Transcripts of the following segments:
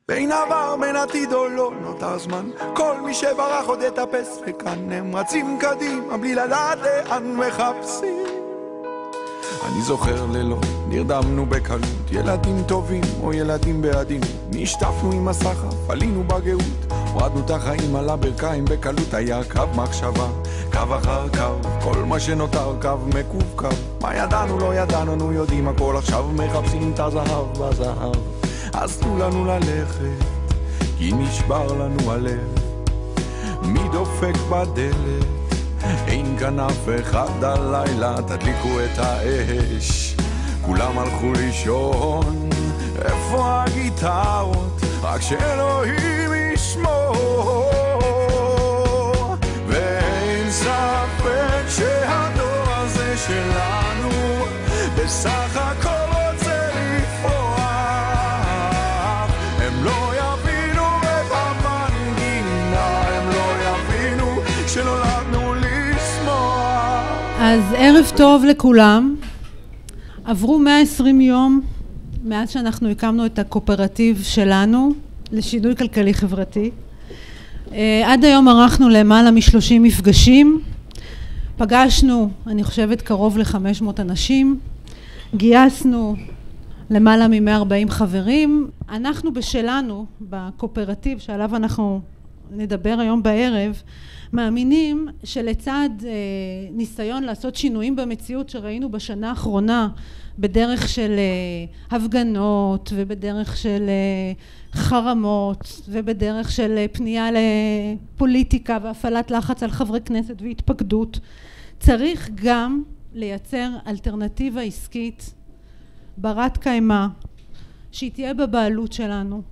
בין עבר בין עתיד או לא נותר זמן, כל מי שברח עוד יטפס וכאן הם רצים קדימה בלי לדעת לאן מחפשים. אני זוכר לילות, נרדמנו בקלות, ילדים טובים או ילדים בעדינות, נשטפנו עם הסחף, עלינו בגאות, הורדנו את החיים על הברכיים בקלות, היה קו מחשבה, קו אחר קו, כל מה שנותר קו מקוף קו, מה ידענו לא ידענו, נו יודעים הכל עכשיו, מחפשים את הזהב בזהב, אז תנו לנו ללכת, כי נשבר לנו הלב, מי דופק בדלת? אין כאן אף אחד הלילה, תדליקו את האש, כולם הלכו לישון, איפה הגיטרות? רק שאלוהים ישמור, ואין ספק שהדור הזה שלנו בסך הכל רוצה לפרוח, הם לא יבינו את המנגינה, הם לא יבינו שנולדנו. אז ערב טוב לכולם. עברו 120 יום מאז שאנחנו הקמנו את הקואופרטיב שלנו לשינוי כלכלי חברתי. עד היום ערכנו למעלה מ-30 מפגשים. פגשנו, אני חושבת, קרוב ל-500 אנשים. גייסנו למעלה מ-140 חברים. אנחנו בשלנו, בקואופרטיב שעליו אנחנו נדבר היום בערב, מאמינים שלצד ניסיון לעשות שינויים במציאות שראינו בשנה האחרונה בדרך של הפגנות ובדרך של חרמות ובדרך של פנייה לפוליטיקה והפעלת לחץ על חברי כנסת והתפקדות, צריך גם לייצר אלטרנטיבה עסקית ברת קיימא שהיא תהיה בבעלות שלנו,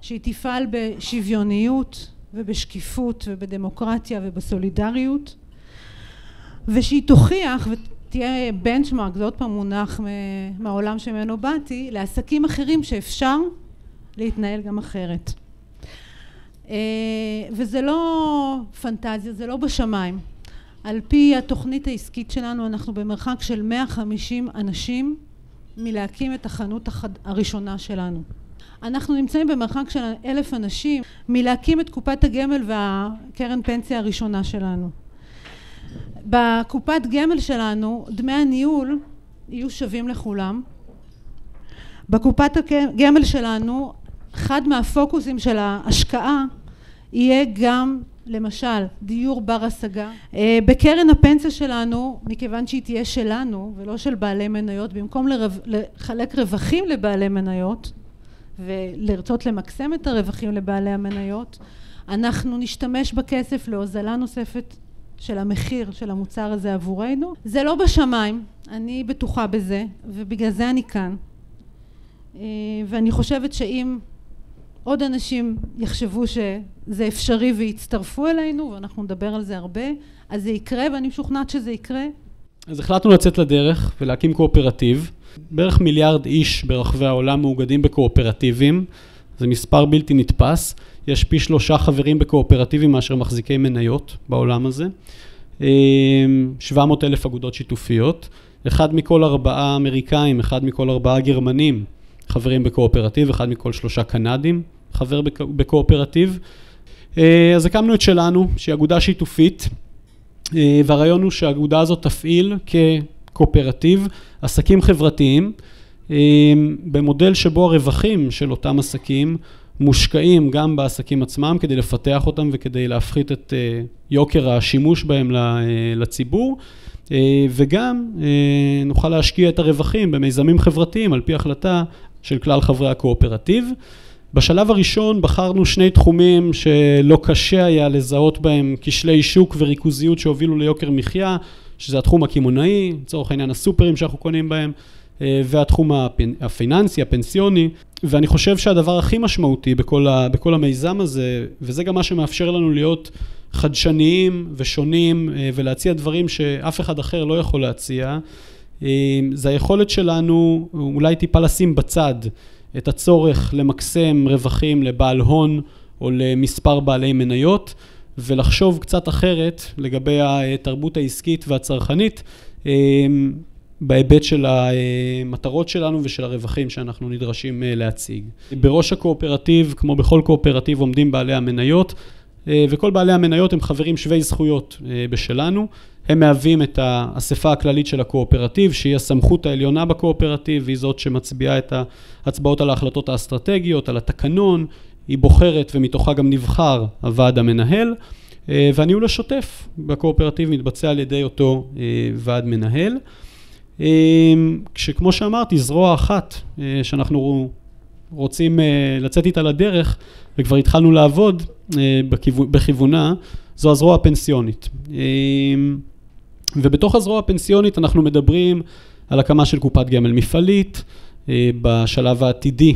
שהיא תפעל בשוויוניות ובשקיפות ובדמוקרטיה ובסולידריות, ושהיא תוכיח ותהיה בנצ'מרק, זה עוד פעם מונח מהעולם שממנו באתי, לעסקים אחרים שאפשר להתנהל גם אחרת. וזה לא פנטזיה, זה לא בשמיים. על פי התוכנית העסקית שלנו אנחנו במרחק של 150 אנשים מלהקים את החנות הראשונה שלנו. אנחנו נמצאים במרחק של 1,000 אנשים מלהקים את קופת הגמל והקרן פנסיה הראשונה שלנו. בקופת גמל שלנו דמי הניהול יהיו שווים לכולם. בקופת הגמל שלנו אחד מהפוקוסים של ההשקעה יהיה גם למשל דיור בר השגה. בקרן הפנסיה שלנו, מכיוון שהיא תהיה שלנו ולא של בעלי מניות, במקום לחלק רווחים לבעלי מניות ולרצות למקסם את הרווחים לבעלי המניות, אנחנו נשתמש בכסף להוזלה נוספת של המחיר של המוצר הזה עבורנו. זה לא בשמיים, אני בטוחה בזה, ובגלל זה אני כאן. ואני חושבת שאם עוד אנשים יחשבו שזה אפשרי ויצטרפו אלינו, ואנחנו נדבר על זה הרבה, אז זה יקרה, ואני משוכנעת שזה יקרה. אז החלטנו לצאת לדרך ולהקים קואופרטיב. בערך מיליארד איש ברחבי העולם מאוגדים בקואופרטיבים. זה מספר בלתי נתפס. יש פי 3 חברים בקואופרטיבים מאשר מחזיקי מניות בעולם הזה. 700,000 אגודות שיתופיות. 1 מכל 4 אמריקאים, 1 מכל 4 גרמנים חברים בקואופרטיב, 1 מכל 3 קנדים חבר בקואופרטיב. אז הקמנו את שלנו, שהיא אגודה שיתופית, והרעיון הוא שהאגודה הזאת תפעיל כקואופרטיב עסקים חברתיים, במודל שבו הרווחים של אותם עסקים מושקעים גם בעסקים עצמם כדי לפתח אותם וכדי להפחית את יוקר השימוש בהם לציבור, וגם נוכל להשקיע את הרווחים במיזמים חברתיים על פי החלטה של כלל חברי הקואופרטיב. בשלב הראשון בחרנו 2 תחומים שלא קשה היה לזהות בהם כשלי שוק וריכוזיות שהובילו ליוקר מחיה, שזה התחום הקמעונאי, לצורך העניין הסופרים שאנחנו קונים בהם, והתחום הפיננסי, הפנסיוני, ואני חושב שהדבר הכי משמעותי בכל המיזם הזה, וזה גם מה שמאפשר לנו להיות חדשניים ושונים ולהציע דברים שאף אחד אחר לא יכול להציע, זה היכולת שלנו אולי טיפה לשים בצד את הצורך למקסם רווחים לבעל הון או למספר בעלי מניות, ולחשוב קצת אחרת לגבי התרבות העסקית והצרכנית, בהיבט של המטרות שלנו ושל הרווחים שאנחנו נדרשים להציג. בראש הקואופרטיב, כמו בכל קואופרטיב, עומדים בעלי המניות, וכל בעלי המניות הם חברים שווי זכויות בשלנו. הם מהווים את האספה הכללית של הקואופרטיב, שהיא הסמכות העליונה בקואופרטיב, והיא זאת שמצביעה את ההצבעות על ההחלטות האסטרטגיות, על התקנון, היא בוחרת ומתוכה גם נבחר הוועד המנהל, והניהול השוטף בקואופרטיב מתבצע על ידי אותו ועד מנהל. כשכמו שאמרתי, זרוע אחת שאנחנו רוצים לצאת איתה לדרך, וכבר התחלנו לעבוד בכיוונה, זו הזרוע הפנסיונית. ובתוך הזרוע הפנסיונית אנחנו מדברים על הקמה של קופת גמל מפעלית, בשלב העתידי,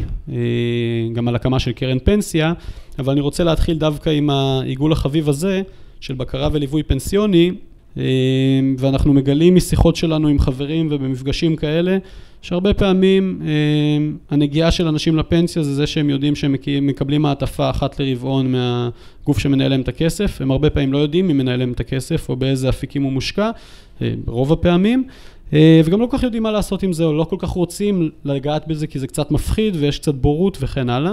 גם על הקמה של קרן פנסיה, אבל אני רוצה להתחיל דווקא עם העיגול החביב הזה, של בקרה וליווי פנסיוני, ואנחנו מגלים משיחות שלנו עם חברים ובמפגשים כאלה, שהרבה פעמים הנגיעה של אנשים לפנסיה זה שהם יודעים שהם מקבלים מעטפה אחת לרבעון מהגוף שמנהל להם את הכסף, הם הרבה פעמים לא יודעים מי מנהל להם את הכסף או באיזה אפיקים הוא מושקע, ברוב הפעמים, וגם לא כל כך יודעים מה לעשות עם זה, או לא כל כך רוצים לגעת בזה כי זה קצת מפחיד ויש קצת בורות וכן הלאה.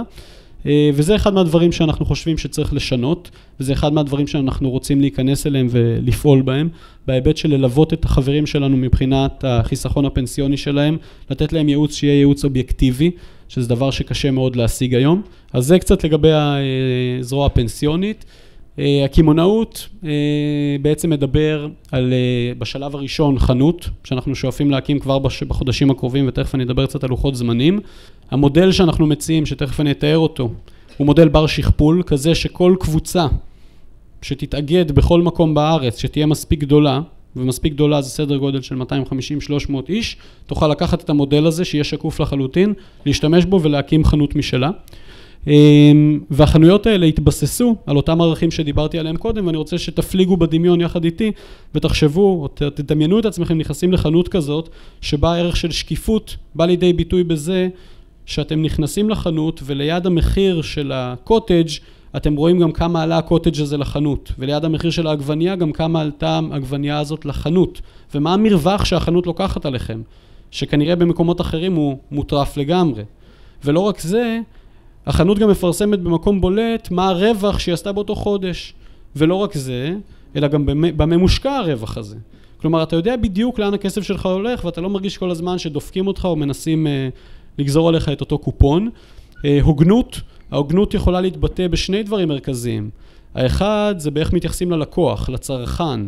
וזה אחד מהדברים שאנחנו חושבים שצריך לשנות, וזה אחד מהדברים שאנחנו רוצים להיכנס אליהם ולפעול בהם, בהיבט של ללוות את החברים שלנו מבחינת החיסכון הפנסיוני שלהם, לתת להם ייעוץ שיהיה ייעוץ אובייקטיבי, שזה דבר שקשה מאוד להשיג היום. אז זה קצת לגבי הזרוע הפנסיונית. הקמעונאות בעצם מדבר על בשלב הראשון חנות, שאנחנו שואפים להקים כבר בחודשים הקרובים, ותכף אני אדבר קצת על לוחות זמנים. המודל שאנחנו מציעים, שתכף אני אתאר אותו, הוא מודל בר שכפול, כזה שכל קבוצה שתתאגד בכל מקום בארץ, שתהיה מספיק גדולה, ומספיק גדולה זה סדר גודל של 250-300 איש, תוכל לקחת את המודל הזה, שיהיה שקוף לחלוטין, להשתמש בו ולהקים חנות משלה. והחנויות האלה התבססו על אותם ערכים שדיברתי עליהם קודם, ואני רוצה שתפליגו בדמיון יחד איתי, ותחשבו, או תדמיינו את עצמכם נכנסים לחנות כזאת, שבה הערך של שקיפות בא לידי ביטוי בזה, שאתם נכנסים לחנות, וליד המחיר של הקוטג' אתם רואים גם כמה עלה הקוטג' הזה לחנות, וליד המחיר של העגבנייה גם כמה עלתה העגבנייה הזאת לחנות, ומה המרווח שהחנות לוקחת עליכם, שכנראה במקומות אחרים הוא מוטרף לגמרי. ולא רק זה, החנות גם מפרסמת במקום בולט מה הרווח שהיא עשתה באותו חודש. ולא רק זה, אלא גם במה מושקע הרווח הזה. כלומר, אתה יודע בדיוק לאן הכסף שלך הולך, ואתה לא מרגיש כל הזמן שדופקים אותך או מנסים לגזור עליך את אותו קופון. הוגנות, ההוגנות יכולה להתבטא בשני דברים מרכזיים. האחד זה באיך מתייחסים ללקוח, לצרכן.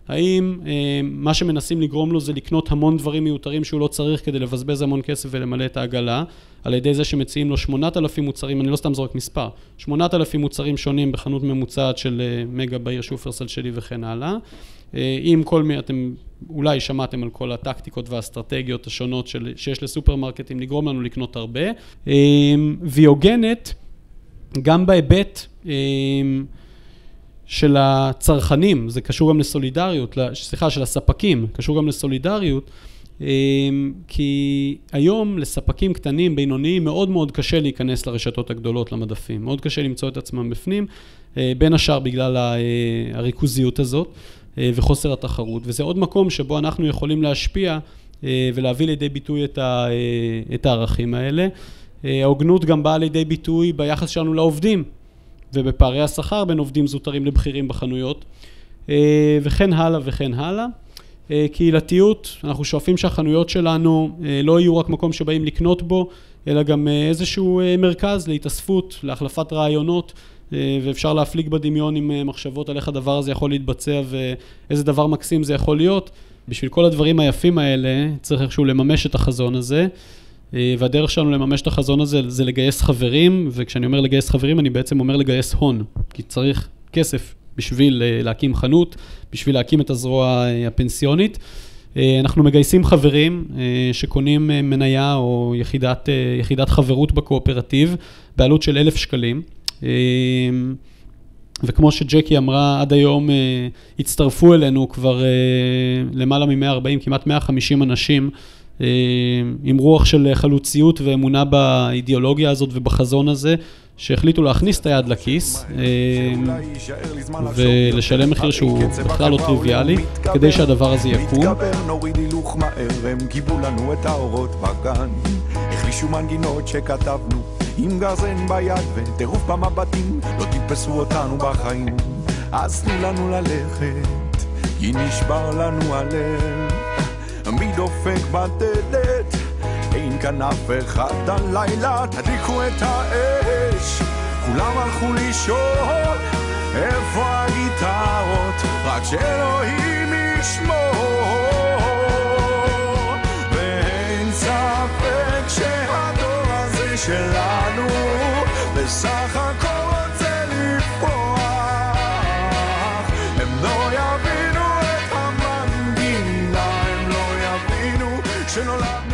האם מה שמנסים לגרום לו זה לקנות המון דברים מיותרים שהוא לא צריך כדי לבזבז המון כסף ולמלא את העגלה, על ידי זה שמציעים לו 8,000 מוצרים, אני לא סתם זורק מספר, 8,000 מוצרים שונים בחנות ממוצעת של מגה בעיר שופרסל שלי וכן הלאה. אם כל מי, אתם אולי שמעתם על כל הטקטיקות והאסטרטגיות השונות שיש לסופרמרקטים לגרום לנו לקנות הרבה, והיא הוגנת גם בהיבט של הצרכנים, זה קשור גם לסולידריות, של הספקים, קשור גם לסולידריות, כי היום לספקים קטנים, בינוניים, מאוד מאוד קשה להיכנס לרשתות הגדולות, למדפים. מאוד קשה למצוא את עצמם בפנים, בין השאר בגלל הריכוזיות הזאת וחוסר התחרות. וזה עוד מקום שבו אנחנו יכולים להשפיע ולהביא לידי ביטוי את הערכים האלה. ההוגנות גם באה לידי ביטוי ביחס שלנו לעובדים, ובפערי השכר בין עובדים זוטרים לבכירים בחנויות, וכן הלאה וכן הלאה. קהילתיות, אנחנו שואפים שהחנויות שלנו לא יהיו רק מקום שבאים לקנות בו, אלא גם איזשהו מרכז להתאספות, להחלפת רעיונות, ואפשר להפליג בדמיון עם מחשבות על איך הדבר הזה יכול להתבצע ואיזה דבר מקסים זה יכול להיות. בשביל כל הדברים היפים האלה צריך איכשהו לממש את החזון הזה, והדרך שלנו לממש את החזון הזה זה לגייס חברים, וכשאני אומר לגייס חברים אני בעצם אומר לגייס הון, כי צריך כסף בשביל להקים חנות, בשביל להקים את הזרוע הפנסיונית. אנחנו מגייסים חברים שקונים מניה או יחידת חברות בקואופרטיב בעלות של 1,000 שקלים. וכמו שג'קי אמרה, עד היום הצטרפו אלינו כבר למעלה מ-140, כמעט 150 אנשים עם רוח של חלוציות ואמונה באידיאולוגיה הזאת ובחזון הזה, שהחליטו להכניס את היד לכיס ולשלם מחיר שהוא בכלל לא טריוויאלי כדי שהדבר הזה יקום. נוריד הילוך מהר, הם גיבו לנו את האורות בגן, החלישו מנגינות שכתבנו עם גרזן ביד וטירוף במבטים, לא תתפסו אותנו בחיים, אז תנו לנו ללכת, כי נשבר לנו הלב, מי דופק בדלת, אין כאן אף אחד הלילה, תדליקו את האש, כולם הלכו לישון, איפה הגיטרות, רק שאלוהים ישמור, ואין ספק שהדור הזה שלנו בסך הכל רוצה לפרוח, הם לא יבינו את המנגינה, הם לא יבינו שנולד